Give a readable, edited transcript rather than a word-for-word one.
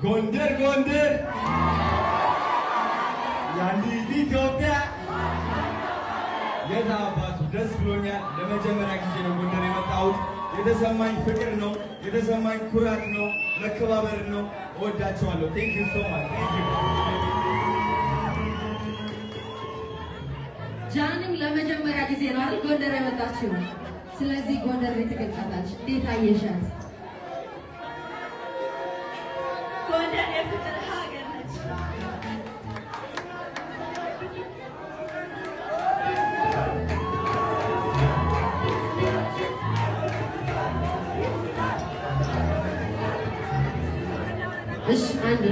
ጎንደር ጎንደር የአንዲት ኢትዮጵያ የት አባቱ ደስ ብሎኛል። ለመጀመሪያ ጊዜ ነው ጎንደር የመጣሁት። የተሰማኝ ፍቅር ነው፣ የተሰማኝ ኩራት ነው፣ መከባበር ነው። እወዳቸዋለሁ። ቴንክ ዩ ሶ ማች ቴንክ ዩ። ጃንም ለመጀመሪያ ጊዜ ነው አይደል ጎንደር የመጣችው? ስለዚህ ጎንደር ቤት ተቀጣጣች። እንዴት አየሻት? ጎንደር የፍቅር ሀገር ነች። እሺ አንዴ